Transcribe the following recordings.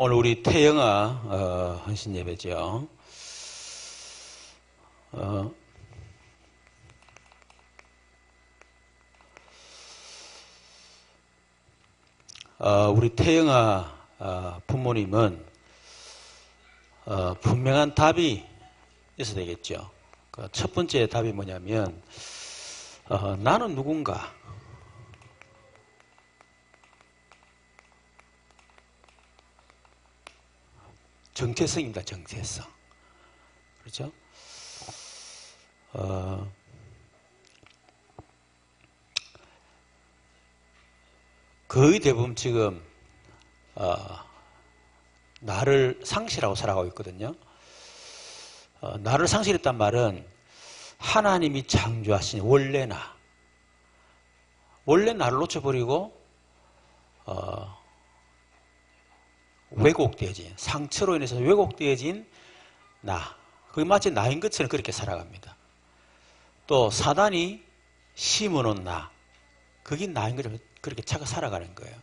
오늘 우리 태영아 헌신 예배죠. 우리 태영아 부모님은 분명한 답이 있어야 되겠죠. 첫 번째 답이 뭐냐면 나는 누군가, 정체성입니다. 정체성. 그렇죠? 거의 대부분 지금 나를 상실하고 살아가고 있거든요. 나를 상실했단 말은 하나님이 창조하신 원래 나를 놓쳐버리고 왜곡되어진, 상처로 인해서 왜곡되어진 나, 그게 마치 나인 것처럼 그렇게 살아갑니다. 또 사단이 심어놓은 나, 그게 나인 것처럼 그렇게 차가 살아가는 거예요.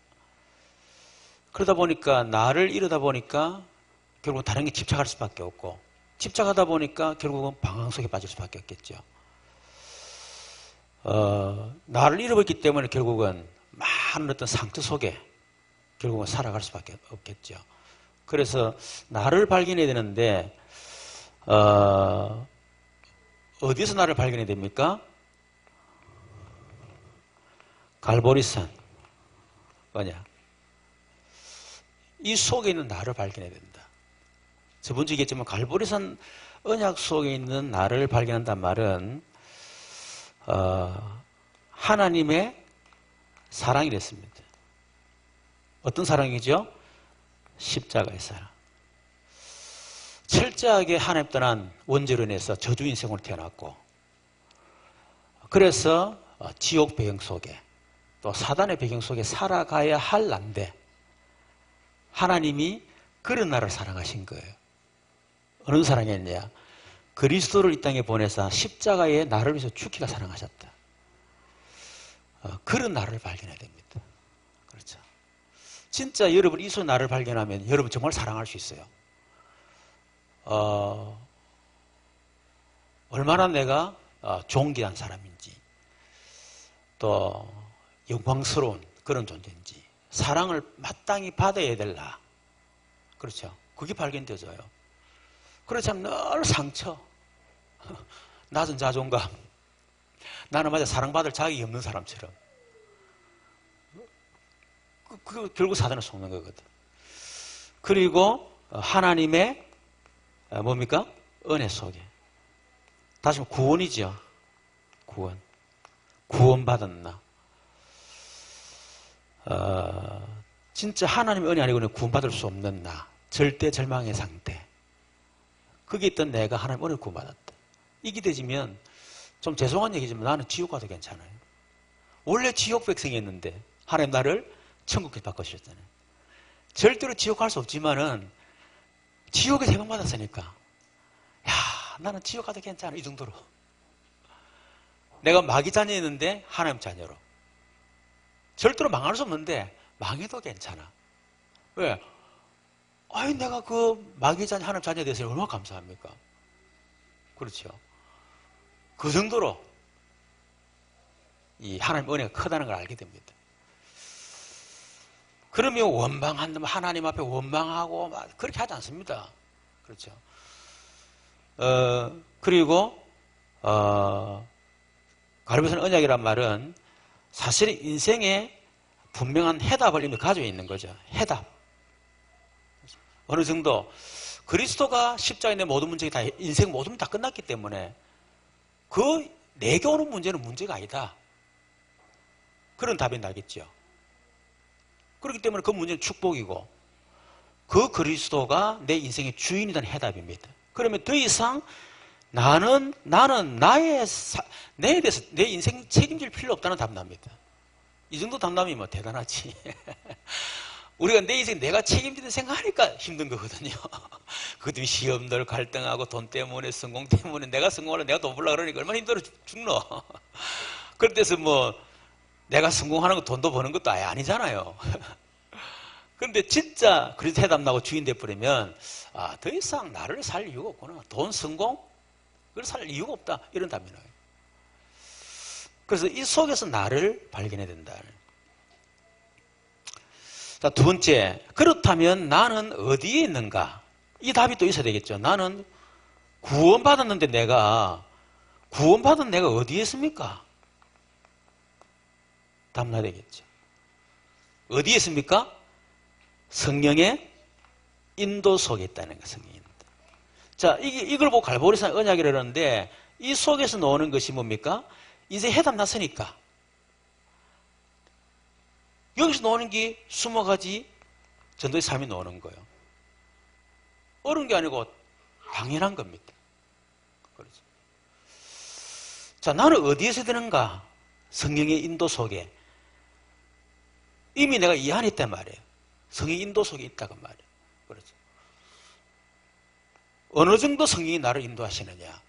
그러다 보니까 나를 잃어다 보니까 결국 다른 게 집착할 수밖에 없고, 집착하다 보니까 결국은 방황 속에 빠질 수밖에 없겠죠. 나를 잃어버렸기 때문에 결국은 많은 어떤 상처 속에 결국은 살아갈 수밖에 없겠죠. 그래서 나를 발견해야 되는데 어디서 나를 발견해야 됩니까? 갈보리산 뭐냐? 이 속에 있는 나를 발견해야 된다. 저번 주에 얘기했지만 갈보리산 언약 속에 있는 나를 발견한단 말은 하나님의 사랑이랬습니다. 어떤 사랑이죠? 십자가의 사랑. 철저하게 하나님 떠난 원죄로 인해서 저주 인생으로 태어났고, 그래서 지옥 배경 속에 또 사단의 배경 속에 살아가야 할 난데 하나님이 그런 나를 사랑하신 거예요. 어느 사랑했냐? 그리스도를 이 땅에 보내사 십자가에 나를 위해서 죽기가 사랑하셨다. 그런 나를 발견해야 됩니다. 그렇죠. 진짜 여러분 이 속에 나를 발견하면 여러분 정말 사랑할 수 있어요. 얼마나 내가 존귀한 사람인지, 또 영광스러운 그런 존재인지, 사랑을 마땅히 받아야 될 나. 그렇죠. 그게 발견되어져요. 그래서 참 늘 상처, 낮은 자존감, 나는 마치 사랑받을 자격이 없는 사람처럼, 그 결국 사단을 속는 거거든. 그리고 하나님의 뭡니까? 은혜 속에. 다시 말해 구원이죠. 구원받은 나. 진짜 하나님의 은혜 아니고는 구원받을 수 없는 나. 절대 절망의 상태. 거기 있던 내가 하나님 은혜를 구원받았다. 이게 되지면 좀 죄송한 얘기지만 나는 지옥 가도 괜찮아요. 원래 지옥 백성이었는데 하나님 나를 천국에 바꾸셨잖아요. 절대로 지옥 갈 수 없지만은 지옥에서 해방받았으니까 야, 나는 지옥 가도 괜찮아. 이 정도로. 내가 마귀 자녀였는데 하나님 자녀로. 절대로 망할 수 없는데 망해도 괜찮아. 왜? 아니 내가 그 마귀 자녀 하나님 자녀에 대해서 얼마나 감사합니까? 그렇죠. 그 정도로 이 하나님 은혜가 크다는 걸 알게 됩니다. 그러면 원망한다면 하나님 앞에 원망하고 막 그렇게 하지 않습니다. 그렇죠. 그리고 갈보리산 언약이란 말은 사실 인생에 분명한 해답을 이미 가지고 있는 거죠. 해답. 어느 정도 그리스도가 십자가에 내 모든 문제가 다 인생 모든 문제 다 끝났기 때문에 그 내게 오는 문제는 문제가 아니다. 그런 답이 나겠죠. 그렇기 때문에 그 문제는 축복이고 그 그리스도가 내 인생의 주인이라는 해답입니다. 그러면 더 이상 나는 나에 대해서 내 인생 책임질 필요 없다는 답납니다. 이 정도 답남이면 대단하지. 우리가 내 인생 내가 책임지는 생각하니까 힘든 거거든요. 그 때문에 시험들 갈등하고 돈 때문에 성공 때문에 내가 성공하려 내가 돈 벌려고 그러니까 얼마나 힘들어 죽노. 그럴 때서 뭐 내가 성공하는 거 돈도 버는 것도 아예 아니잖아요. 근데 진짜 그리스도 해답 나고 주인 돼버리면 더 이상 나를 살 이유가 없구나. 돈, 성공? 그걸 살 이유가 없다. 이런 답이 나와요. 그래서 이 속에서 나를 발견해야 된다. 자, 두 번째, 그렇다면 나는 어디에 있는가? 이 답이 또 있어야 되겠죠. 나는 구원받았는데 구원받은 내가 어디에 있습니까? 답 나야 되겠죠. 어디에 있습니까? 성령의 인도 속에 있다는 거예요. 성령의 인도. 자, 이걸 보고 갈보리산 언약이라 그러는데 이 속에서 나오는 것이 뭡니까? 이제 해답 났으니까. 여기서 나오는 게 20가지 전도의 삶이 나오는 거예요. 어려운 게 아니고 당연한 겁니다. 그렇죠. 자, 나는 어디에서 되는가? 성령의 인도 속에. 이미 내가 이 안에 있단 말이에요. 성령의 인도 속에 있다고 말이에요. 그렇죠. 어느 정도 성령이 나를 인도하시느냐?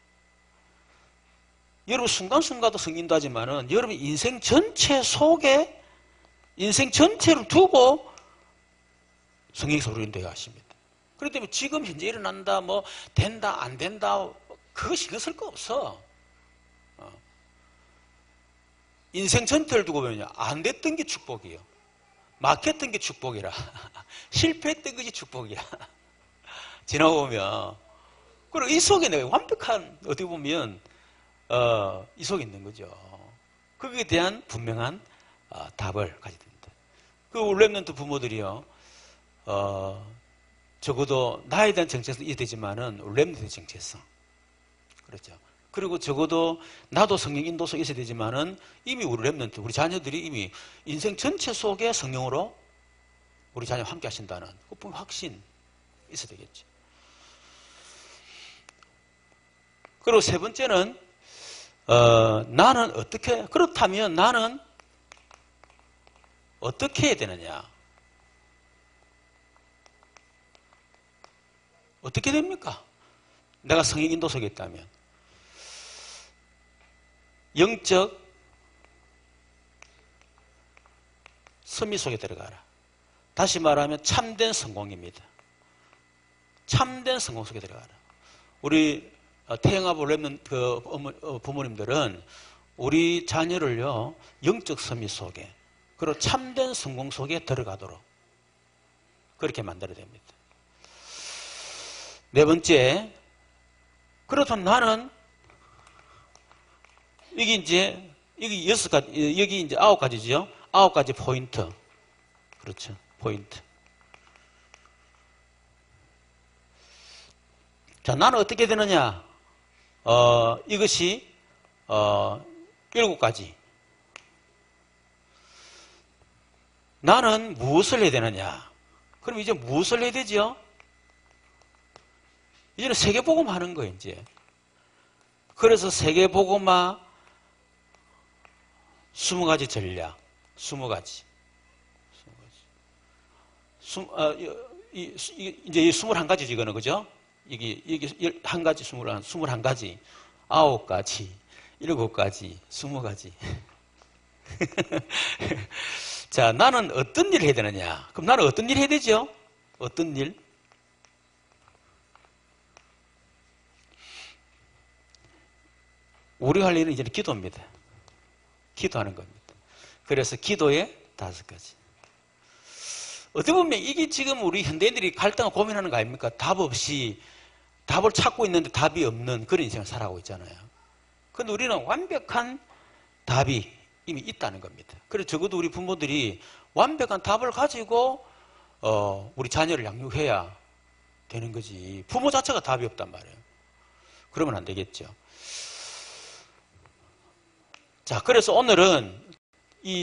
여러분 순간순간도 성령 인도하지만은 여러분 인생 전체 속에 인생 전체를 두고 성령이 서로 인도해 가십니다. 그렇기 때문에 지금 현재 일어난다, 뭐 된다, 안 된다, 그거 신경 쓸 거 없어. 인생 전체를 두고 보면요, 안 됐던 게 축복이에요. 막혔던 게 축복이라. 실패했던 것이 축복이야. 지나고 보면. 그리고 이 속에 내가 완벽한, 어떻게 보면, 이 속에 있는 거죠. 거기에 대한 분명한 답을 가지게 됩니다. 그 랩런트 부모들이요, 적어도 나에 대한 정체성이 있어야 되지만은 랩런트의 정체성. 그렇죠. 그리고 적어도 나도 성령 인도 속에 있어야 되지만은 이미 우리 랩런트, 우리 자녀들이 이미 인생 전체 속에 성령으로 우리 자녀와 함께 하신다는 그 확신 있어야 되겠죠. 그리고 세 번째는 나는 어떻게, 그렇다면 나는 어떻게 해야 되느냐? 어떻게 됩니까? 내가 성령 인도 속에 있다면. 영적 선미 속에 들어가라. 다시 말하면 참된 성공입니다. 참된 성공 속에 들어가라. 우리 태영아부 랩는 그 부모님들은 우리 자녀를요, 영적 선미 속에, 그리고 참된 성공 속에 들어가도록 그렇게 만들어야 됩니다. 네 번째, 그렇다면 나는 이게 이제 여기 6가지, 여기 이제 9가지죠. 9가지 포인트. 그렇죠. 포인트. 자, 나는 어떻게 되느냐? 이것이 7가지. 나는 무엇을 해야 되느냐? 그럼 이제 무엇을 해야 되죠? 이제는 세계복음 하는 거예요, 이제. 그래서 세계복음화 20가지 전략, 20가지. 이제 21가지지, 이거는, 그죠? 이게 1가지, 21가지, 9가지, 7가지, 20가지. 자, 나는 어떤 일을 해야 되느냐? 그럼 나는 어떤 일을 해야 되죠? 어떤 일? 우리가 할 일은 이제 기도입니다. 기도하는 겁니다. 그래서 기도의 5가지. 어떻게 보면 이게 지금 우리 현대인들이 갈등하고 고민하는 거 아닙니까? 답 없이, 답을 찾고 있는데 답이 없는 그런 인생을 살아가고 있잖아요. 그런데 우리는 완벽한 답이 이미 있다는 겁니다. 그래서 적어도 우리 부모들이 완벽한 답을 가지고 우리 자녀를 양육해야 되는 거지. 부모 자체가 답이 없단 말이에요. 그러면 안 되겠죠. 자, 그래서 오늘은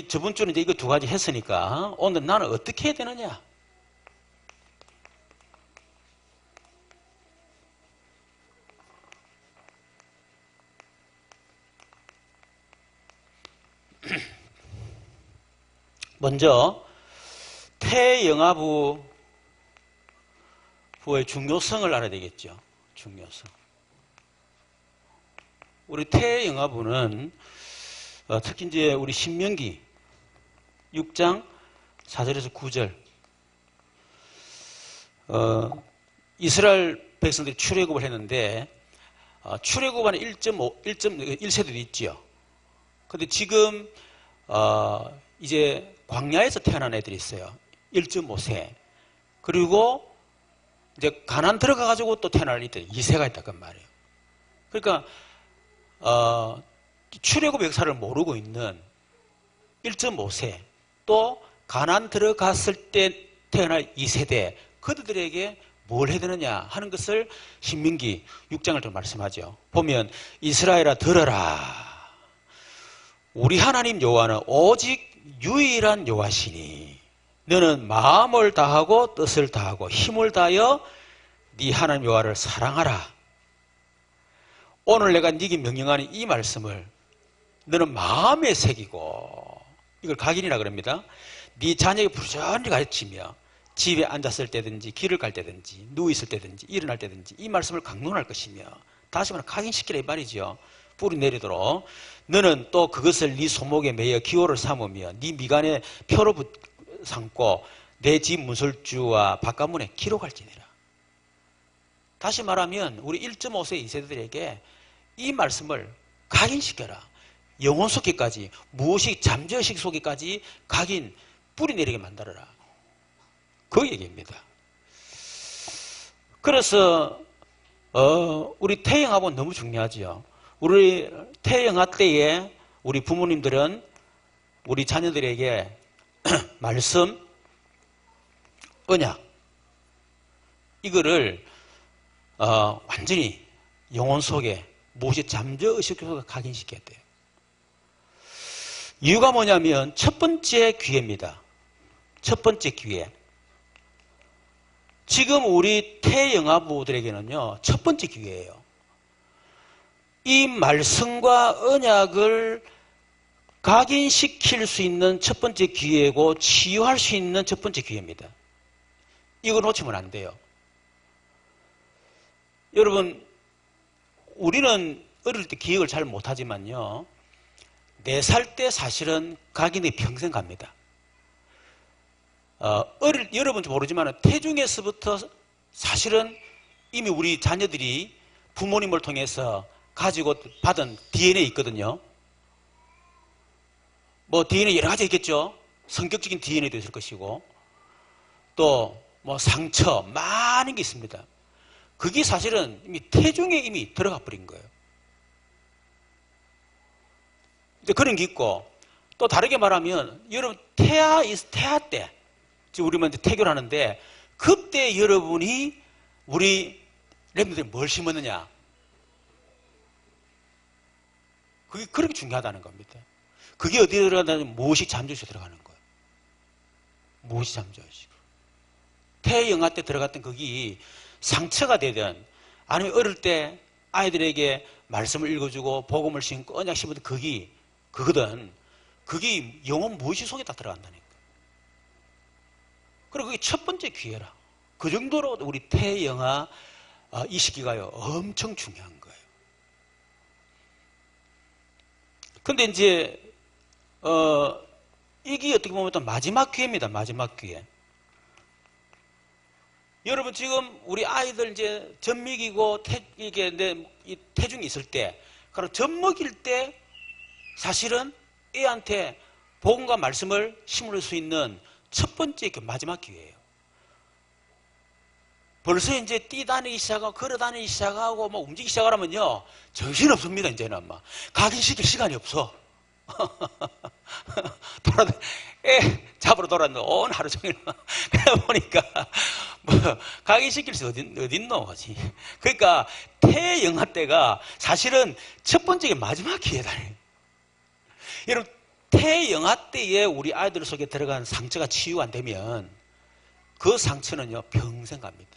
저번 주는 이제 이거 2가지 했으니까 오늘 나는 어떻게 해야 되느냐? 먼저 태영아부의 중요성을 알아야 되겠죠. 중요성. 우리 태영아부는 특히 이제 우리 신명기 6장 4절에서 9절 이스라엘 백성들이 출애굽을 했는데 출애굽하는 1세대도 있지요. 근데 지금 이제 광야에서 태어난 애들이 있어요. 1.5세. 그리고 이제 가나안 들어가 가지고 또 태어날 이들 2세가 있다는 말이에요. 그러니까 출애굽 역사를 모르고 있는 1.5세 또 가나안 들어갔을 때 태어날 2세대 그들에게 뭘 해야 되느냐 하는 것을 신명기 6장을 좀 말씀하죠. 보면 이스라엘아 들어라. 우리 하나님 여호와는 오직 유일한 여호와시니 너는 마음을 다하고 뜻을 다하고 힘을 다하여 네 하나님 여호와를 사랑하라. 오늘 내가 네게 명령하는 이 말씀을 너는 마음에 새기고 이걸 각인이라 그럽니다. 네 자녀에게 부지런히 가르치며 집에 앉았을 때든지 길을 갈 때든지 누워있을 때든지 일어날 때든지 이 말씀을 강론할 것이며 다시 말해 각인시키라 이 말이죠. 뿌리 내리도록 너는 또 그것을 네 손목에 매여 기호를 삼으며 네 미간에 표로 삼고 내 집 문설주와 바깥문에 기록할지니라. 다시 말하면 우리 1.5세 2세들에게 이 말씀을 각인시켜라. 영혼 속에까지 무의식 잠재의식 속에까지 각인 뿌리 내리게 만들어라. 그 얘기입니다. 그래서 우리 태영합은 너무 중요하죠. 우리 태영합 때에 우리 부모님들은 우리 자녀들에게 말씀, 언약 이거를 완전히 영혼 속에 무엇이 잠재의식 속에 각인시켜야 돼요. 이유가 뭐냐면 첫 번째 기회입니다. 첫 번째 기회. 지금 우리 태영아부들에게는요, 첫 번째 기회예요. 이 말씀과 언약을 각인시킬 수 있는 첫 번째 기회고 치유할 수 있는 첫 번째 기회입니다. 이거 놓치면 안 돼요. 여러분, 우리는 어릴 때 기억을 잘 못하지만요, 4살 때 사실은 각인이 평생 갑니다. 여러분도 모르지만 태중에서부터 사실은 이미 우리 자녀들이 부모님을 통해서 가지고 받은 DNA 있거든요. 뭐 DNA 여러 가지 있겠죠. 성격적인 DNA도 있을 것이고 또 뭐 상처 많은 게 있습니다. 그게 사실은 이미 태중에 이미 들어가 버린 거예요. 이제 그런 게 있고 또 다르게 말하면 여러분 태아 때 우리만 이제 태교를 하는데 그때 여러분이 우리 랩들이 뭘 심었느냐 그게 그렇게 중요하다는 겁니다. 그게 어디에 들어가냐면 무의식 잠재의식에 들어가는 거예요. 무의식 잠재의식. 태영아 때 들어갔던 그게 상처가 되든 아니면 어릴 때 아이들에게 말씀을 읽어주고 복음을 심고 언약 심어도 그거든 그게 영혼 무의식 속에 다 들어간다니까. 그리고 그게 첫 번째 기회라. 그 정도로 우리 태영아 이 시기가요 엄청 중요한 거예요. 근데 이제 이게 어떻게 보면 또 마지막 기회입니다. 마지막 기회. 여러분 지금 우리 아이들 이제 젖 먹이고 이게 태중이 있을 때, 그럼 젖 먹일 때 사실은 애한테 복음과 말씀을 심을 수 있는 첫 번째 마지막 기회예요. 벌써 이제 뛰다니기 시작하고 걸어다니기 시작하고 뭐 움직이기 시작하면요 정신 없습니다. 이제는 막 각인시킬 시간이 없어. 애 잡으러 돌았는데 온 하루 종일 그래 보니까 뭐 각인시킬 수 어딨노 하지. 그러니까 태영아 때가 사실은 첫 번째 마지막 기회다. 여러분 태영아 때에 우리 아이들 속에 들어간 상처가 치유가 안 되면 그 상처는요 평생 갑니다.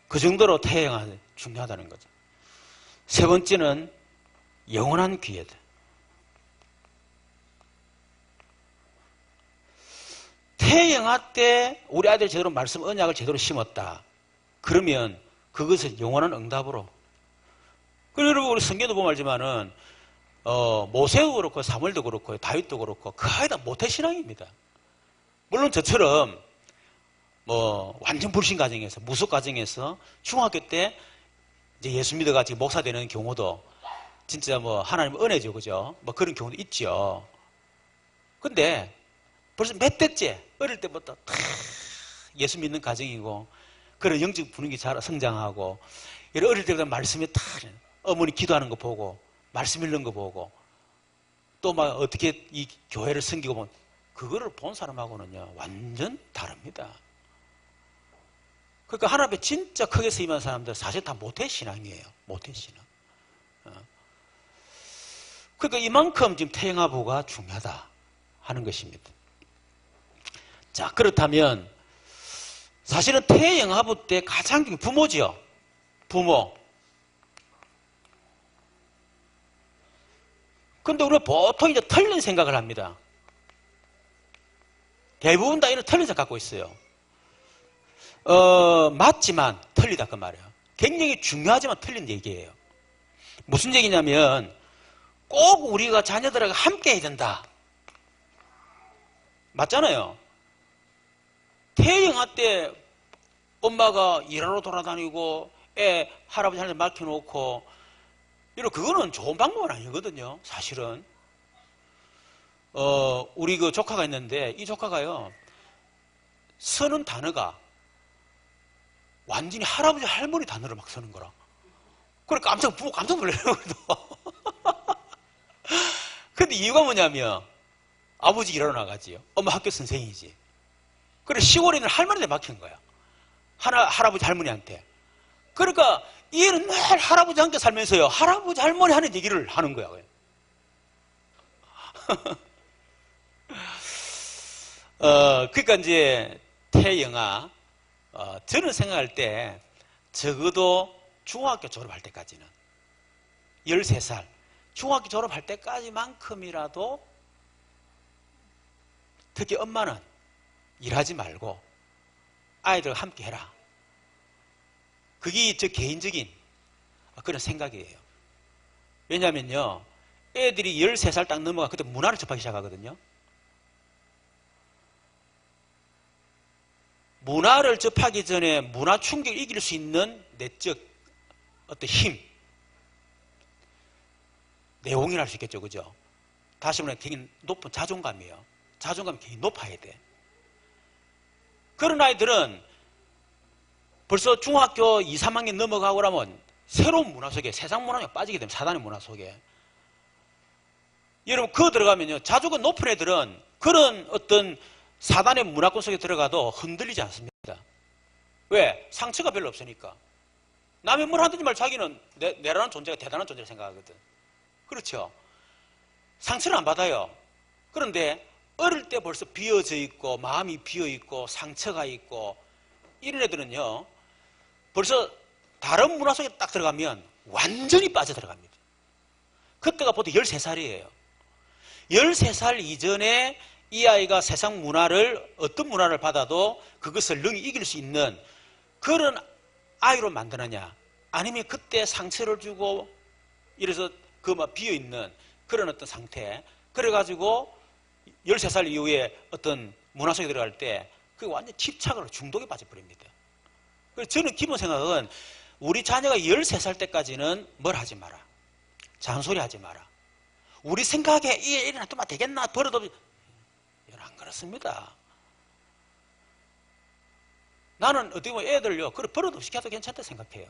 그 정도로 태영아 중요하다는 거죠. 세 번째는 영원한 기회다. 태영아 때 우리 아이들 제대로 말씀 언약을 제대로 심었다. 그러면 그것을 영원한 응답으로. 그리고 여러분 우리 성경도 보면 알지만은 모세도 그렇고 사무엘도 그렇고 다윗도 그렇고 그 아이다 모태신앙입니다. 물론 저처럼 뭐 완전 불신 가정에서, 무속 가정에서 중학교 때 이제 예수 믿어가지고 목사 되는 경우도 진짜 뭐 하나님 은혜죠, 그죠? 뭐 그런 경우도 있죠. 근데 벌써 몇 대째 어릴 때부터 다 예수 믿는 가정이고 그런 영적 분위기 잘 성장하고 이런 어릴 때부터 말씀에 다 어머니 기도하는 거 보고 말씀 읽는 거 보고 또 막 어떻게 이 교회를 섬기고 보면 그거를 본 사람하고는요 완전 다릅니다. 그러니까 하나님 앞에 진짜 크게 쓰임한 사람들 사실 다 모태신앙이에요. 모태신앙. 그러니까 이만큼 지금 태영아부가 중요하다 하는 것입니다. 자, 그렇다면 사실은 태영아부 때 가장 중요한 부모지요. 부모. 근데 우리가 보통 이제 틀린 생각을 합니다. 대부분 다 이런 틀린 생각 갖고 있어요. 맞지만 틀리다 그 말이에요. 굉장히 중요하지만 틀린 얘기예요. 무슨 얘기냐면 꼭 우리가 자녀들하고 함께 해야 된다. 맞잖아요. 태영아 때 엄마가 일하러 돌아다니고 애 할아버지 할머니 맡겨놓고 이런 그거는 좋은 방법은 아니거든요. 사실은 우리 그 조카가 있는데 이 조카가요 쓰는 단어가 완전히 할아버지 할머니 단어를 막 쓰는 거라. 그러니까 부모 깜짝 놀래요. 근데 이유가 뭐냐면 아버지 일하러 나가지요. 엄마 학교 선생이지. 그래 시골에 있는 할머니한테 막힌 거야. 할아버지 할머니한테. 그러니까 이 애는 늘 할아버지 함께 살면서요 할아버지 할머니 하는 얘기를 하는 거야. 그러니까 이제 태영아 저는 생각할 때 적어도 중학교 졸업할 때까지는 13살 중학교 졸업할 때까지만큼이라도 특히 엄마는 일하지 말고 아이들과 함께 해라. 그게 저 개인적인 그런 생각이에요. 왜냐면요 애들이 13살 딱 넘어가 그때 문화를 접하기 시작하거든요. 문화를 접하기 전에 문화 충격을 이길 수 있는 내적 어떤 힘, 내용이라 할 수 있겠죠, 그죠? 다시 말해 굉장히 높은 자존감이에요. 자존감이 굉장히 높아야 돼. 그런 아이들은 벌써 중학교 2, 3학년 넘어가고 나면 새로운 문화 속에 세상 문화에 빠지게 되면 사단의 문화 속에 여러분 그거 들어가면요 자존감 높은 애들은 그런 어떤 사단의 문화권 속에 들어가도 흔들리지 않습니다. 왜? 상처가 별로 없으니까. 남의 뭘 하든지 말 자기는 내라는 존재가 대단한 존재라 생각하거든. 그렇죠? 상처를 안 받아요. 그런데 어릴 때 벌써 비어져 있고 마음이 비어 있고 상처가 있고 이런 애들은요 벌써 다른 문화 속에 딱 들어가면 완전히 빠져들어갑니다. 그때가 보통 13살이에요. 13살 이전에 이 아이가 세상 문화를 어떤 문화를 받아도 그것을 능히 이길 수 있는 그런 아이로 만드느냐 아니면 그때 상처를 주고 이래서 그 막 비어있는 그런 어떤 상태 그래가지고 13살 이후에 어떤 문화 속에 들어갈 때 그게 완전 집착으로 중독에 빠져버립니다. 그래서 저는 기본 생각은 우리 자녀가 13살 때까지는 뭘 하지 마라. 잔소리 하지 마라. 우리 생각에 이 일이 놔두면 되겠나 버릇없이 안 그렇습니다. 나는 어떻게 보면 애들요 그래 버릇없이 시켜도 괜찮다 생각해요.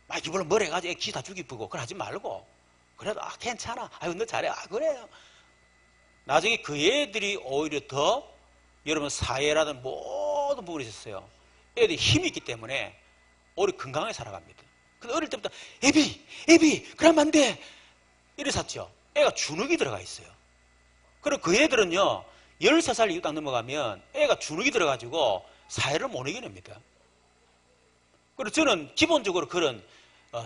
막 이번에 뭘 해가지고 애 기 다 죽이고 그걸 하지 말고 그래도 괜찮아. 아유 너 잘해. 그래요. 나중에 그 애들이 오히려 더 여러분 사회라든 모든 부분에 있었어요. 애들이 힘이 있기 때문에 오히려 건강하게 살아갑니다. 근데 어릴 때부터 애비 그러면 안 돼. 이랬었죠. 애가 주눅이 들어가 있어요. 그리고 그 애들은요 13살 이후 딱 넘어가면 애가 주눅이 들어가지고 사회를 못 이겨냅니다. 그리고 저는 기본적으로 그런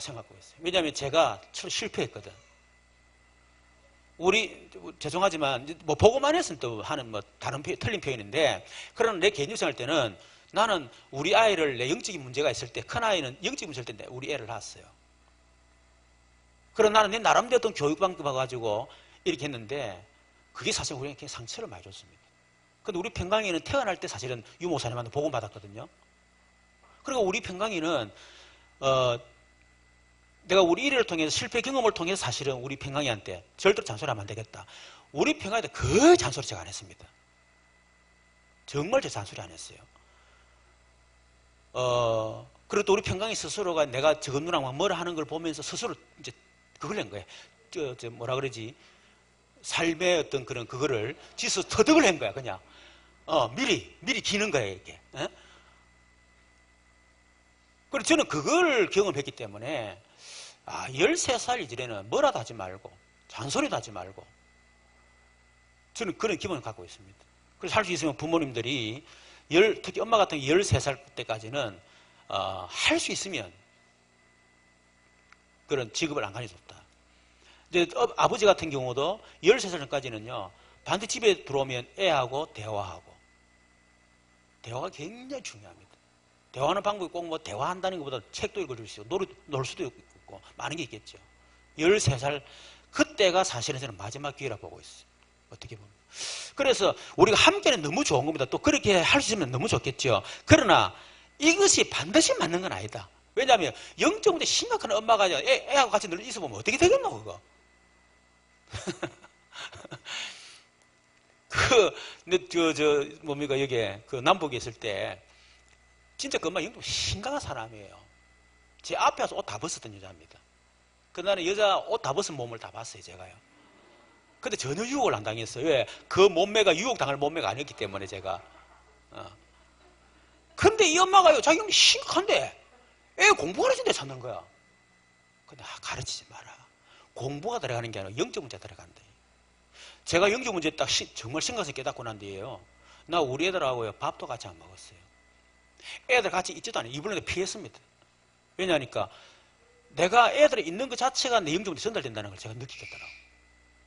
생각하고 있어요. 왜냐하면 제가 실패했거든. 우리 죄송하지만 뭐 보고만 했으면 또 하는 뭐 다른 틀린 표현인데 그런 내 개인적 생활 때는 나는 우리 아이를 내 영적인 문제가 있을 때 큰 아이는 영적인 문제일 때 우리 애를 낳았어요. 그럼 나는 내 나름대로 어떤 교육방법 봐가지고 이렇게 했는데 그게 사실 우리에게 상처를 많이 줬습니다. 근데 우리 평강이는 태어날 때 사실은 유목사님한테 복음 받았거든요. 그리고 우리 평강이는 내가 우리 일을 통해서 실패 경험을 통해서 사실은 우리 평강이한테 절대로 잔소리하면 안 되겠다. 우리 평강이한테 거의 잔소리 제가 안 했습니다. 정말 제 잔소리 안 했어요. 그리고 또 우리 평강이 스스로가 내가 저건 누나랑 뭐라 하는 걸 보면서 스스로 이제 그걸 낸 거예요. 뭐라 그러지? 삶의 어떤 그거를 지서 터득을 한 거야, 그냥. 미리 기는 거예요, 이게. 에? 그리고 저는 그걸 경험했기 때문에, 13살 이전에는 뭐라도 하지 말고, 잔소리도 하지 말고, 저는 그런 기분을 갖고 있습니다. 그래서 할 수 있으면 부모님들이, 특히 엄마 같은 경우 13살 때까지는, 할 수 있으면, 그런 직업을 안 가는 게 좋다. 이제 아버지 같은 경우도 13살 전까지는요, 반드시 집에 들어오면 애하고 대화하고, 대화가 굉장히 중요합니다. 대화하는 방법이 꼭 뭐 대화한다는 것보다 책도 읽어줄 수 있고, 놀 수도 있고, 많은 게 있겠죠. 13살, 그때가 사실은 저는 마지막 기회라 보고 있어요. 어떻게 보면. 그래서 우리가 함께는 너무 좋은 겁니다. 또 그렇게 할 수 있으면 너무 좋겠죠. 그러나 이것이 반드시 맞는 건 아니다. 왜냐하면 영적 문제 심각한 엄마가 애하고 같이 늘 있어보면 어떻게 되겠노, 그거. 뭡니까, 여기, 남북에 있을 때, 진짜 그 엄마 영적 심각한 사람이에요. 제 앞에 와서 옷 다 벗었던 여자입니다. 그날은 여자 옷 다 벗은 몸을 다 봤어요, 제가요. 근데 전혀 유혹을 안 당했어요. 왜? 그 몸매가 유혹당할 몸매가 아니었기 때문에 제가. 근데 이 엄마가요, 자기 형이 심각한데, 애 공부 가르친데 찾는 거야. 근데 가르치지 마라. 공부가 들어가는 게 아니라 영적 문제 들어간다. 제가 영적 문제 딱 정말 심각해서 깨닫고 난 뒤에요. 나 우리 애들하고요, 밥도 같이 안 먹었어요. 애들 같이 있지도 않아요. 이번에도 피했습니다. 왜냐하니까 내가 애들이 있는 것 자체가 내 영적 문제 전달된다는 걸 제가 느끼겠더라고요.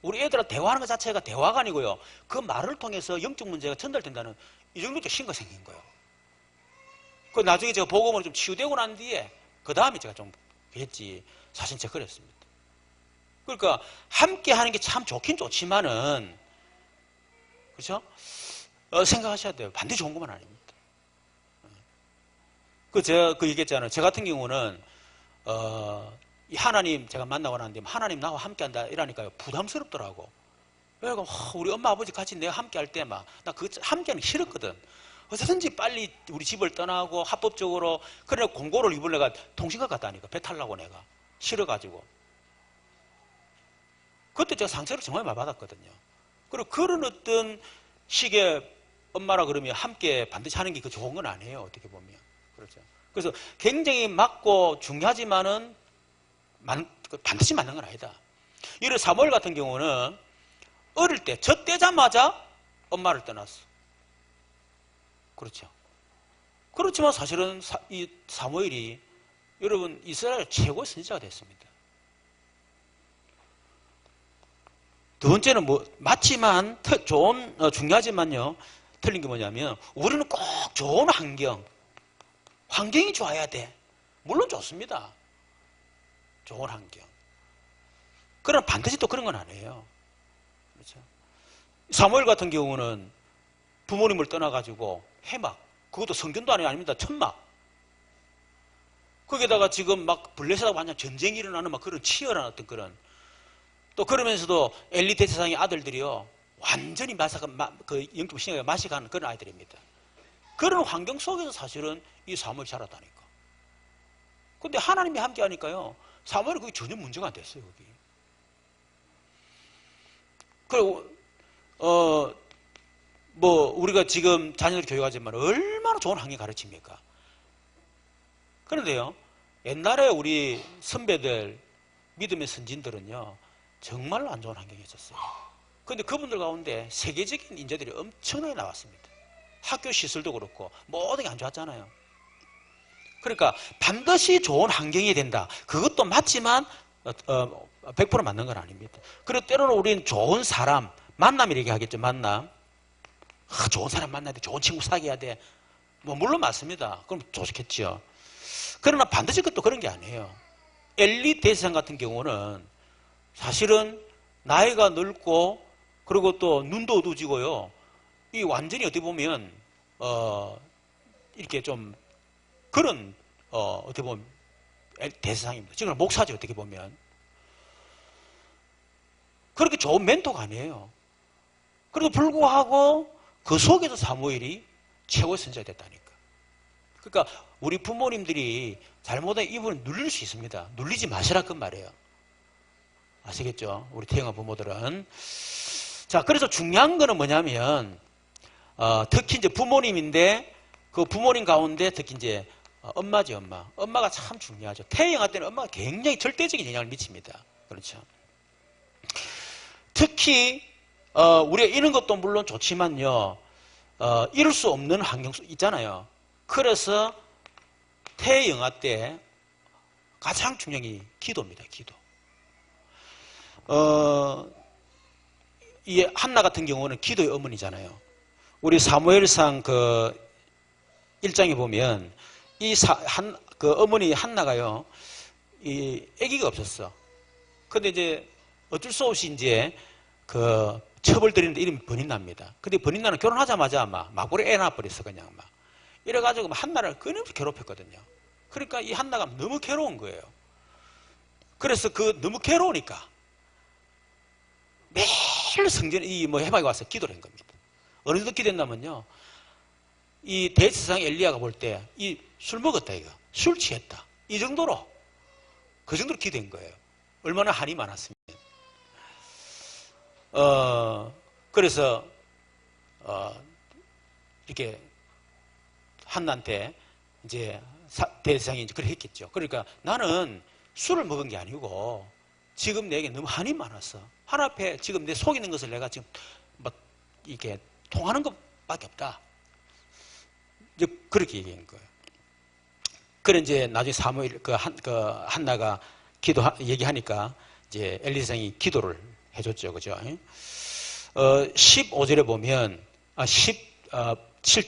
우리 애들하고 대화하는 것 자체가 대화가 아니고요. 그 말을 통해서 영적 문제가 전달된다는 이 정도 좀 신가 생긴 거예요. 그 나중에 제가 복음으로 좀 치유되고 난 뒤에 그 다음에 제가 좀 했지. 사실 제가 그랬습니다. 그러니까 함께 하는 게 참 좋긴 좋지만은 그렇죠? 생각하셔야 돼요. 반드시 좋은 것만 아닙니다. 제가 얘기했잖아요. 저 같은 경우는 하나님 제가 만나고 나는데 하나님 나와 함께한다 이러니까요 부담스럽더라고. 그러니까 우리 엄마 아버지 같이 내가 함께할 때 막 나 그 함께하는 게 싫었거든. 어쨌든지 빨리 우리 집을 떠나고 합법적으로 그래 공고를 이번에 내가 통신과 갔다니까 배 타려고 내가 싫어가지고 그때 제가 상처를 정말 많이 받았거든요. 그리고 그런 어떤 식의 엄마라 그러면 함께 반드시 하는 게 그 좋은 건 아니에요. 어떻게 보면 그렇죠. 그래서 굉장히 맞고 중요하지만은 반드시 맞는 건 아니다. 이런 사무엘 같은 경우는 어릴 때 젖 떼자마자 엄마를 떠났어. 그렇죠. 그렇지만 사실은 이 사무엘이 여러분 이스라엘 최고의 선지자가 됐습니다. 두 번째는 맞지만 중요하지만요 틀린 게 뭐냐면 우리는 꼭 좋은 환경이 좋아야 돼. 물론 좋습니다. 좋은 환경. 그러나 반드시 또 그런 건 아니에요. 그렇죠. 사무엘 같은 경우는 부모님을 떠나가지고 해막, 그것도 성전도 아닙니다. 천막. 거기다가 지금 막 블레셋하고 완전 전쟁이 일어나는 막 그런 치열한 어떤 그런 또 그러면서도 엘리 대제사장의 아들들이요 완전히 그 영적 신앙에 마시가는 그런 아이들입니다. 그런 환경 속에서 사실은 이 사무엘이 자랐다니까. 근데 하나님이 함께 하니까요 사무엘이 그게 전혀 문제가 안 됐어요. 거기. 그리고 우리가 지금 자녀들 교육하지만 얼마나 좋은 환경 가르칩니까? 그런데요 옛날에 우리 선배들 믿음의 선진들은요 정말로 안 좋은 환경에 있었어요. 그런데 그분들 가운데 세계적인 인재들이 엄청나게 나왔습니다. 학교 시설도 그렇고 모든 게 안 좋았잖아요. 그러니까 반드시 좋은 환경이 된다. 그것도 맞지만 100% 맞는 건 아닙니다. 그리고 때로는 우리는 좋은 사람 만남이라고 얘기하겠죠. 만남. 좋은 사람 만나야 돼. 좋은 친구 사귀어야 돼. 물론 맞습니다. 그럼 좋겠죠. 그러나 반드시 그것도 그런 게 아니에요. 엘리 대제사장 같은 경우는 사실은 나이가 늙고 그리고 또 눈도 어두워지고요. 이 완전히 어떻게 보면 이렇게 좀 그런 어떻게 보면 대세상입니다. 지금 목사죠. 어떻게 보면 그렇게 좋은 멘토가 아니에요. 그래도 불구하고 그 속에서 사무엘이 최고의 선지자가 됐다니까. 그러니까 우리 부모님들이 잘못하면 이분을 눌릴 수 있습니다. 눌리지 마시라 그 말이에요. 아시겠죠? 우리 태영아 부모들은. 자, 그래서 중요한 거는 뭐냐면 특히 이제 부모님인데 그 부모님 가운데 특히 이제 엄마죠, 엄마. 엄마가 참 중요하죠. 태영아 때는 엄마가 굉장히 절대적인 영향을 미칩니다. 그렇죠. 특히 우리가 이런 것도 물론 좋지만요. 이룰 수 없는 환경 있잖아요. 그래서 태영아 때 가장 중요한 게 기도입니다. 기도. 이 한나 같은 경우는 기도의 어머니잖아요. 우리 사무엘상 그 1장에 보면 그 어머니 한나가요, 이 아기가 없었어. 근데 이제 어쩔 수 없이 이제 그 처벌 드리는데 이름이 버닌나입니다. 근데 버닌나는 결혼하자마자 막으로 애 낳아버렸어, 그냥 막. 이래가지고 한나를 끊임없이 괴롭혔거든요. 그러니까 이 한나가 너무 괴로운 거예요. 그래서 그 너무 괴로우니까 매일 성전에 해방에 와서 기도를 한 겁니다. 어느 정도 기도했냐면요, 이 대제사장 엘리야가 볼 때 이 술 먹었다, 이거 술 취했다, 이 정도로 그 정도로 기도한 거예요. 얼마나 한이 많았으면. 그래서 이렇게 한나한테 이제 대제사장이 이제 그렇게 했겠죠. 그러니까 나는 술을 먹은 게 아니고 지금 내게 너무 한이 많았어. 하나 앞에 지금 내 속이는 것을 내가 지금 막 이렇게 통하는 것밖에 없다. 이제 그렇게 얘기한 거예요. 그래 이제 나중에 사무엘 한나가 얘기하니까 이제 엘리사장이 기도를 해줬죠, 그죠? 15절에 보면 17절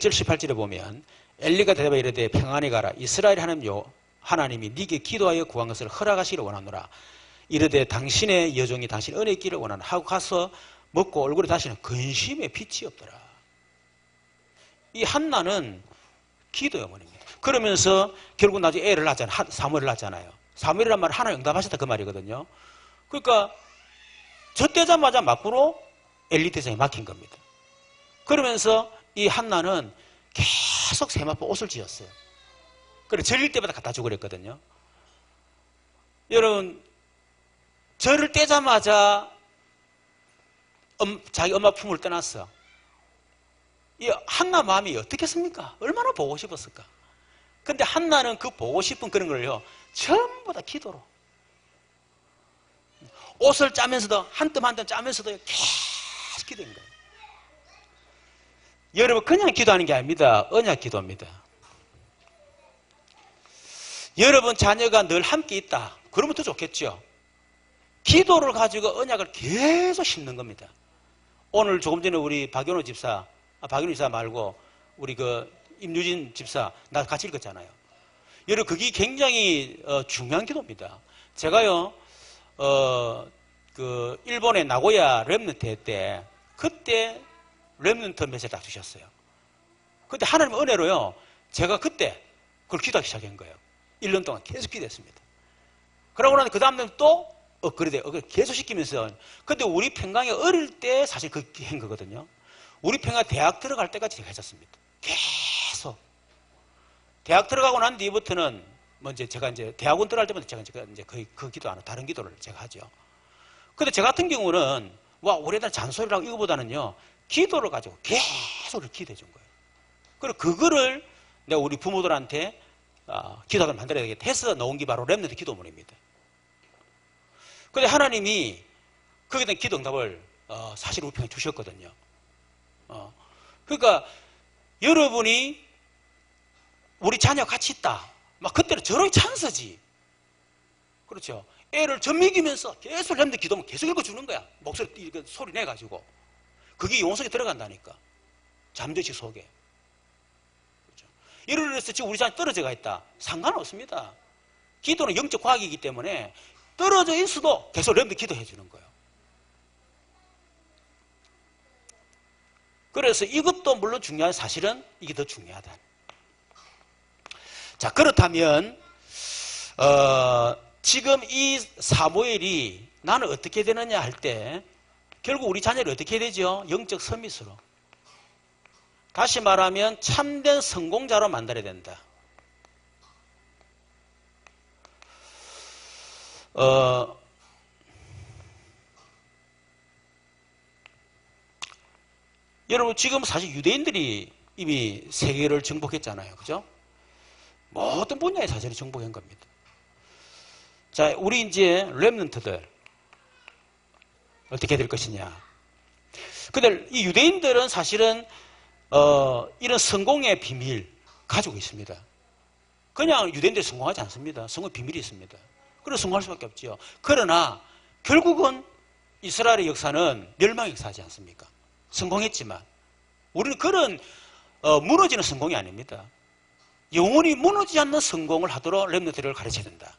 18절에 보면 엘리가 대답하여 이르되 평안히 가라. 이스라엘 하나님이 네게 기도하여 구한 것을 허락하시기를 원하노라. 이르되 당신의 여종이 당신 은혜 있기를 원하노라 하고 가서 먹고 얼굴에 다시는 근심에 빛이 없더라. 이 한나는 기도의 어머니입니다. 그러면서 결국 나중에 애를 낳잖아요. 사무엘을 낳잖아요. 사무엘이란 말은 하나 응답하셨다 그 말이거든요. 그러니까 젖되자마자 막부로 엘리 대장에 막힌 겁니다. 그러면서 이 한나는 계속 세마포 옷을 지었어요. 그래 절일 때마다 갖다 주고 그랬거든요. 여러분, 절을 떼자마자 자기 엄마 품을 떠났어. 이 한나 마음이 어떻겠습니까? 얼마나 보고 싶었을까? 근데 한나는 그 보고 싶은 그런 걸요, 전부 다 기도로. 옷을 짜면서도 한 뜸 한 뜸 짜면서도 계속 기도인 거예요. 여러분, 그냥 기도하는 게 아닙니다. 언약 기도입니다. 여러분 자녀가 늘 함께 있다. 그러면 더 좋겠죠. 기도를 가지고 언약을 계속 심는 겁니다. 오늘 조금 전에 우리 박윤호 집사 말고 우리 임유진 집사 나 같이 읽었잖아요. 여러분 그게 굉장히 중요한 기도입니다. 제가요 일본의 나고야 렘넌트 때 그때 렘넌트 메시지 딱 주셨어요. 근데 하나님 은혜로요 제가 그때 그걸 기도하기 시작한 거예요. 1년 동안 계속 기도했습니다. 그러고 나서 그 다음날 또 계속 시키면서. 근데 우리 평강에 어릴 때 사실 그렇게 한 거거든요. 우리 평강 대학 들어갈 때까지 제가 했었습니다. 계속. 대학 들어가고 난 뒤부터는 제가 이제 대학원 들어갈 때부터 제가 이제 거의 그 기도 안 하고 다른 기도를 제가 하죠. 근데 저 같은 경우는 우리한테 잔소리라고 이거보다는요 기도를 가지고 계속 기도해 준 거예요. 그리고 그거를 내가 우리 부모들한테 기도하게 만들어야 되겠다 해서 넣은 게 바로 렘넌트 기도문입니다. 근데 하나님이 거기에 대한 기도 응답을 사실 우리 편에 주셨거든요. 그러니까 여러분이 우리 자녀 같이 있다. 막 그때는 저런 찬스지. 그렇죠. 애를 젖 먹이면서 계속 렘넌트 기도문 계속 읽어주는 거야. 목소리 소리 내가지고. 그게 영성에 들어간다니까. 잠재식 속에. 그렇죠. 예를 들어서 지금 우리 자녀 떨어져가 있다. 상관없습니다. 기도는 영적 과학이기 때문에 떨어져 있어도 계속 렘넌트 기도해 주는 거예요. 그래서 이것도 물론 중요한 사실은 이게 더 중요하다. 자, 그렇다면 지금 이 사무엘이 나는 어떻게 되느냐 할 때 결국 우리 자녀를 어떻게 해야 되죠? 영적 서밋으로. 다시 말하면 참된 성공자로 만들어야 된다. 여러분 지금 사실 유대인들이 이미 세계를 정복했잖아요. 그죠? 모든 분야에 사실은 정복한 겁니다. 자, 우리 이제 렘넌트들 어떻게 될 것이냐. 근데 이 유대인들은 사실은 이런 성공의 비밀 가지고 있습니다. 그냥 유대인들이 성공하지 않습니다. 성공의 비밀이 있습니다. 그래서 성공할 수밖에 없죠. 그러나 결국은 이스라엘의 역사는 멸망의 역사지 않습니까? 성공했지만 우리는 그런 무너지는 성공이 아닙니다. 영원히 무너지지 않는 성공을 하도록 렘넌트를 가르쳐야 된다.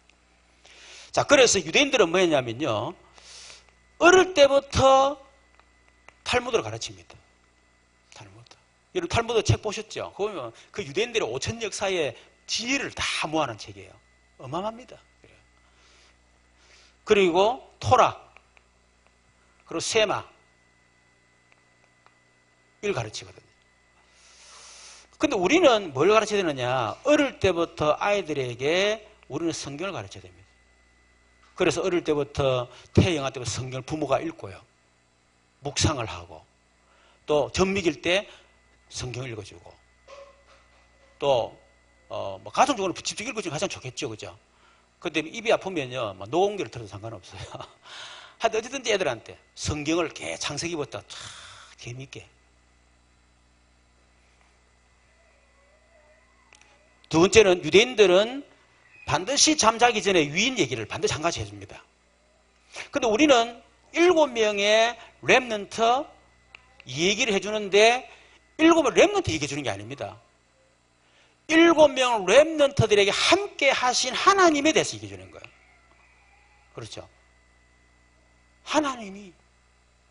자, 그래서 유대인들은 뭐였냐면요, 어릴 때부터 탈무드를 가르칩니다. 탈무드. 여러분 탈무드 책 보셨죠? 그거 보면 그 유대인들의 5천 역사의 지혜를 다 모아놓은 책이에요. 어마어마합니다. 그리고 토라, 그리고 세마 이걸 가르치거든요. 근데 우리는 뭘 가르쳐야 되느냐? 어릴 때부터 아이들에게 우리는 성경을 가르쳐야 됩니다. 그래서 어릴 때부터 태영아 때부터 성경을 부모가 읽고요. 묵상을 하고 또 젖 먹일 때 성경을 읽어주고 또 뭐 가정적으로 직접 읽어주면 가장 좋겠죠. 그죠? 근데 입이 아프면요, 뭐 노공기를 들어도 상관없어요. 하여튼 어쨌든지 애들한테 성경을 창세기부터 재미있게. 두 번째는 유대인들은 반드시 잠자기 전에 위인 얘기를 반드시 한 가지 해줍니다. 근데 우리는 7명의 렘넌트 얘기를 해주는데 7명 렘넌트 얘기해 주는 게 아닙니다. 7명 렘넌트들에게 함께 하신 하나님에 대해서 얘기해 주는 거예요. 그렇죠? 하나님이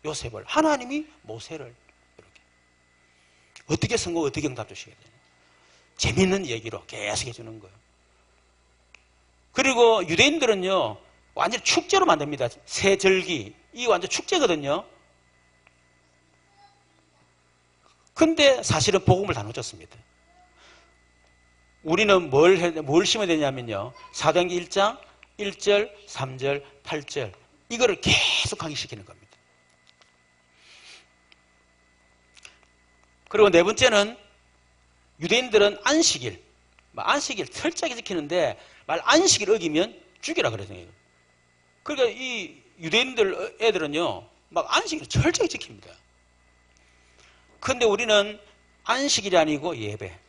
요셉을, 하나님이 모세를 이렇게 어떻게 성공, 어떻게 응답 주시게 되냐. 재밌는 얘기로 계속 해주는 거예요. 그리고 유대인들은요, 완전 축제로 만듭니다. 세절기. 이게 완전 축제거든요. 근데 사실은 복음을 다 놓쳤습니다. 우리는 뭘 심어야 되냐면요, 사도행전 1장 1절, 3절, 8절 이거를 계속 강의시키는 겁니다. 그리고 네 번째는 유대인들은 안식일 철저하게 지키는데 안식일 어기면 죽이라 그러잖아요. 그러니까 이 유대인들 애들은요, 안식일 철저하게 지킵니다. 근데 우리는 안식일이 아니고 예배.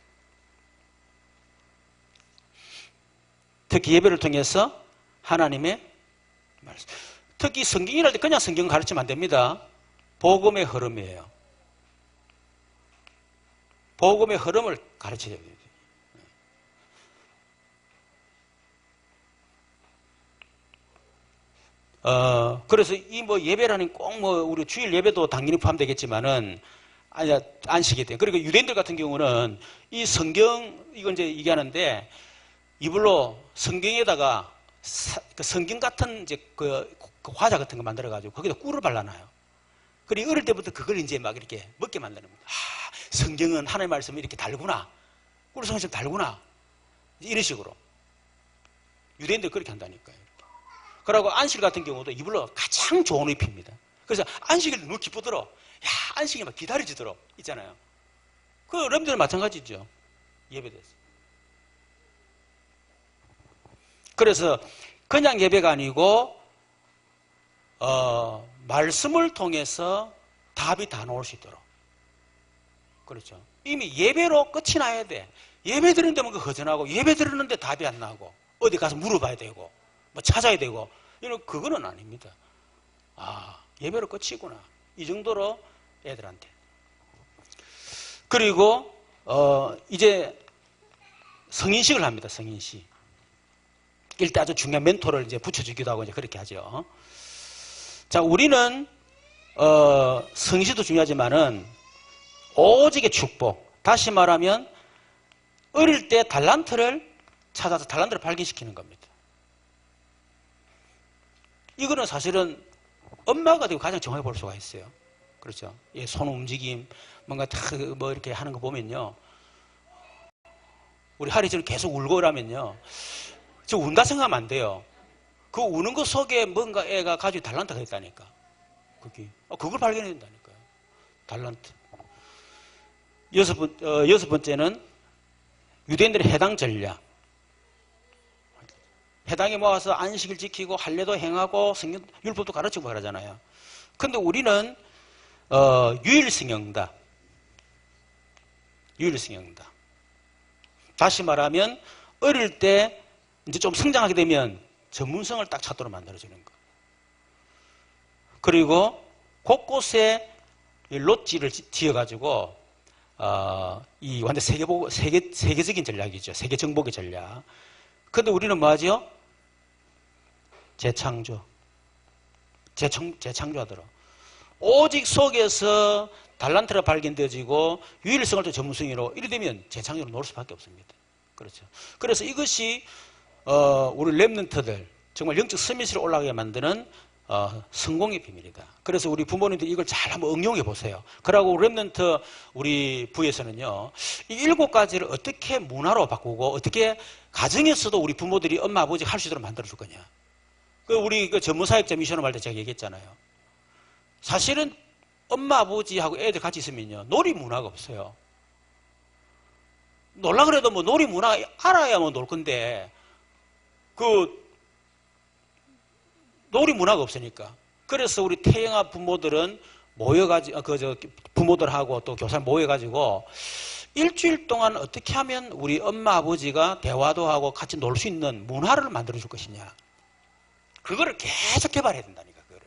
특히 예배를 통해서 하나님의 말씀. 특히 성경이랄 때 그냥 성경 가르치면 안 됩니다. 복음의 흐름이에요. 복음의 흐름을 가르쳐야 됩니다. 그래서 이 예배라는 꼭 우리 주일 예배도 당연히 포함되겠지만은, 안식이 돼요. 그리고 유대인들 같은 경우는 이 성경, 이건 이제 얘기하는데, 이불로 성경에다가 성경 같은 이제 그 화자 같은 거 만들어가지고 거기다 꿀을 발라놔요. 그리고 어릴 때부터 그걸 이제 막 이렇게 먹게 만드는 겁니다. 성경은 하나님의 말씀이 이렇게 달구나. 꿀 성경 달구나. 이런 식으로. 유대인들 그렇게 한다니까요. 그리고 안식 같은 경우도 이불로 가장 좋은 잎입니다. 그래서 안식일 너무 기쁘더라. 야, 안식이 막 기다려지도록 있잖아요. 그 렘들은 마찬가지죠. 예배돼서. 그래서 그냥 예배가 아니고 말씀을 통해서 답이 다 나올 수 있도록. 그렇죠. 이미 예배로 끝이 나야 돼. 예배 드리는 데만 허전하고 예배 드리는데 답이 안 나고 어디 가서 물어봐야 되고 뭐 찾아야 되고 이런 그거는 아닙니다. 예배로 끝이구나. 이 정도로 애들한테. 그리고 이제 성인식을 합니다. 성인식. 일단 아주 중요한 멘토를 이제 붙여주기도 하고 이제 그렇게 하죠. 자, 우리는 성인식도 중요하지만은 오직의 축복. 다시 말하면 어릴 때 달란트를 찾아서 달란트를 발견시키는 겁니다. 이거는 사실은 엄마가 되고 가장 정확히 볼 수가 있어요. 그렇죠? 예, 손 움직임, 뭔가 뭐 이렇게 하는 거 보면요. 우리 할이 지금 계속 울고 이러면요. 저 운다 생각하면 안 돼요. 그 우는 것 속에 뭔가 애가 가지고 달란트가 있다니까. 그걸 발견해야 된다니까요. 달란트. 여섯 번째는 유대인들의 해당 전략. 해당에 모아서 안식을 지키고 할례도 행하고 성경 율법도 가르치고 그러잖아요. 근데 우리는 유일성형다. 유일성형다. 다시 말하면 어릴 때 이제 좀 성장하게 되면 전문성을 딱 찾도록 만들어주는 거. 그리고 곳곳에 롯지를 지어가지고 이 완전 세계적인 전략이죠. 세계 정복의 전략. 근데 우리는 뭐 하죠? 재창조. 재창조하도록. 오직 속에서 달란트가 발견되어지고 유일성을 또 전문성으로 이래 되면 재창조로 놓을 수밖에 없습니다. 그렇죠. 그래서 이것이 우리 렘넌트들 정말 영적 서밋으로 올라가게 만드는 성공의 비밀이다. 그래서 우리 부모님들 이걸 잘 한번 응용해 보세요. 그러고 렘넌트 우리 부에서는요, 이 7가지를 어떻게 문화로 바꾸고 어떻게 가정에서도 우리 부모들이 엄마 아버지 할 수 있도록 만들어 줄 거냐. 우리 전문사역자 미션을 할 때 제가 얘기했잖아요. 사실은 엄마 아버지하고 애들 같이 있으면요, 놀이 문화가 없어요. 놀라 그래도 뭐 놀이 문화 알아야만 놀 건데 놀이 문화가 없으니까. 그래서 우리 태영아 부모들은 모여가지고, 부모들하고 또 교사 모여가지고 일주일 동안 어떻게 하면 우리 엄마 아버지가 대화도 하고 같이 놀 수 있는 문화를 만들어 줄 것이냐. 그거를 계속 개발해야 된다니까, 그거를.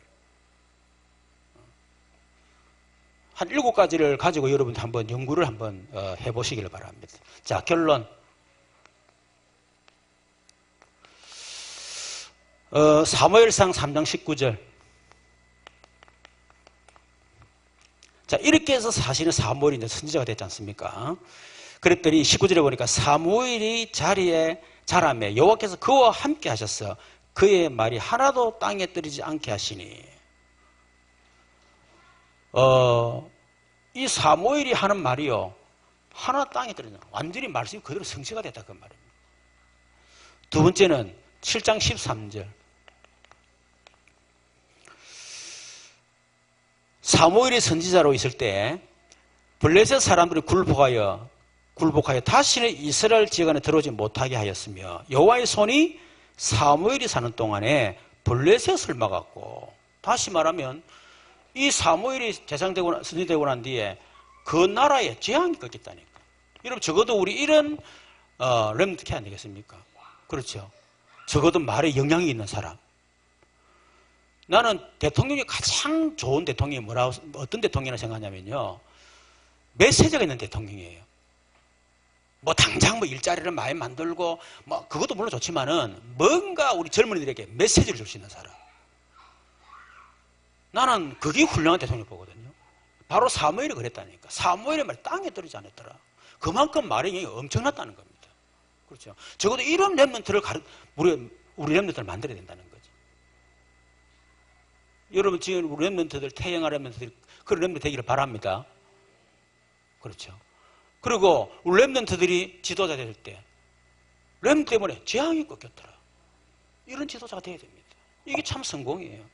한 7가지를 가지고 여러분들 한번 연구를 한번 해보시기를 바랍니다. 자, 결론. 사무엘상 3장 19절. 자, 이렇게 해서 사실은 사무엘이 이제 선지자가 됐지 않습니까? 그랬더니 19절에 보니까 사무엘이 자라매 여호와께서 그와 함께 하셨어. 그의 말이 하나도 땅에 떨어지지 않게 하시니. 이 사무엘이 하는 말이요, 하나 땅에 떨어지지 않아. 완전히 말씀이 그대로 성취가 됐다, 그 말입니다. 두 번째는 7장 13절. 사무엘이 선지자로 있을 때 블레셋 사람들이 굴복하여 다시는 이스라엘 지역 안에 들어오지 못하게 하였으며 여호와의 손이 사무엘이 사는 동안에 블레셋을 막았고, 다시 말하면 이 사무엘이 제상되고 선지되고 난 뒤에 그 나라에 재앙이 꺾였다니까. 여러분, 적어도 우리 이런 렘넌트 안 되겠습니까? 그렇죠. 적어도 말에 영향이 있는 사람. 나는 대통령이 가장 좋은 대통령이 어떤 대통령이라고 생각하냐면요, 메시지가 있는 대통령이에요. 뭐 당장 뭐 일자리를 많이 만들고 뭐 그것도 물론 좋지만은 뭔가 우리 젊은이들에게 메시지를 줄 수 있는 사람. 나는 그게 훌륭한 대통령 보거든요. 바로 사무엘이 그랬다니까. 사무엘의 말이 땅에 떨어지지 않았더라. 그만큼 말의 영향이 엄청났다는 겁니다. 그렇죠. 적어도 이런 렘넌트를 우리 렘넌트를 만들어야 된다는 거죠. 여러분, 지금 우리 렘넌트들, 태영아 렘넌트들, 그런 렘넌트 되기를 바랍니다. 그렇죠. 그리고 우리 렘넌트들이 지도자 될 때 렘넌트 때문에 재앙이 꺾였더라. 이런 지도자가 되어야 됩니다. 이게 참 성공이에요.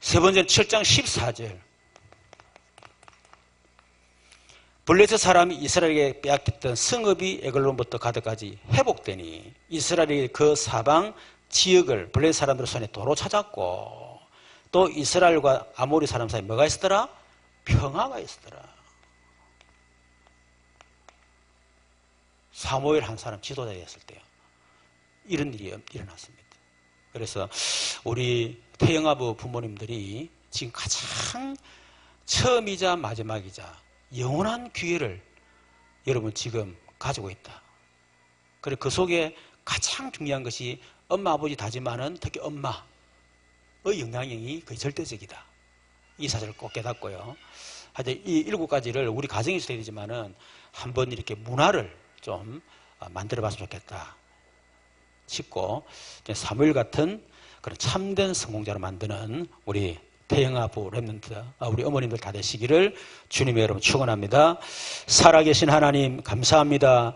세 번째는 7장 14절. 블레셋 사람이 이스라엘에게 빼앗겼던 성읍이 에글론부터 가드까지 회복되니 이스라엘이 그 사방 지역을 블레셋 사람들 손에 도로 찾았고, 또 이스라엘과 아모리 사람 사이에 뭐가 있었더라? 평화가 있었더라. 사무엘 한 사람 지도자였을 때요, 이런 일이 일어났습니다. 그래서 우리 태영아부 부모님들이 지금 가장 처음이자 마지막이자 영원한 기회를 여러분 지금 가지고 있다. 그리고 그 속에 가장 중요한 것이 엄마 아버지 다지만은 특히 엄마의 영향력이 거의 절대적이다. 이 사실을 꼭 깨닫고요. 하여튼 이 7가지를 우리 가정에서 해야 되지만은 한번 이렇게 문화를 좀 만들어 봤으면 좋겠다 싶고, 사무엘 같은 그런 참된 성공자로 만드는 우리 태영아부 렘넌트, 우리 어머님들 다 되시기를 주님의 이름으로 축원합니다. 살아계신 하나님 감사합니다.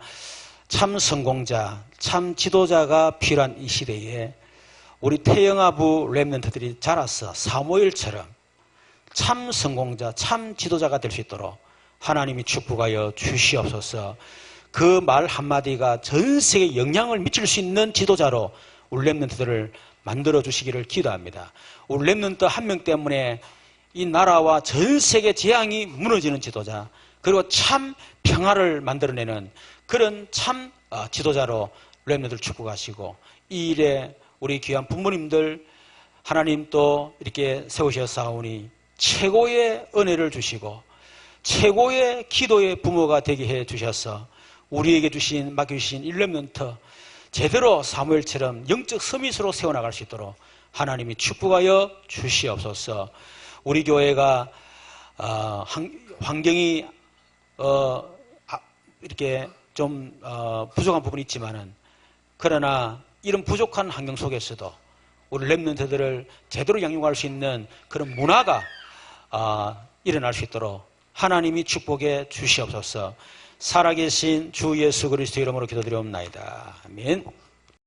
참 성공자, 참 지도자가 필요한 이 시대에 우리 태영아부 렘넌트들이 자라서 사무엘처럼 참 성공자, 참 지도자가 될 수 있도록 하나님이 축복하여 주시옵소서. 그 말 한마디가 전 세계에 영향을 미칠 수 있는 지도자로 우리 렘넌트들을 만들어 주시기를 기도합니다. 우리 렘넌트 한 명 때문에 이 나라와 전 세계 재앙이 무너지는 지도자, 그리고 참 평화를 만들어내는 그런 참 지도자로 렘넌트를 축복하시고, 이 일에 우리 귀한 부모님들 하나님 또 이렇게 세우셨사오니 최고의 은혜를 주시고 최고의 기도의 부모가 되게 해 주셔서 우리에게 맡겨주신 이 렘넌트 제대로 사무엘처럼 영적 서밋으로 세워나갈 수 있도록 하나님이 축복하여 주시옵소서. 우리 교회가 환경이 이렇게 좀 부족한 부분이 있지만은, 그러나 이런 부족한 환경 속에서도 우리 렘넌트들을 제대로 양육할 수 있는 그런 문화가 일어날 수 있도록 하나님이 축복해 주시옵소서. 살아계신 주 예수 그리스도 이름으로 기도드리옵나이다. 아멘.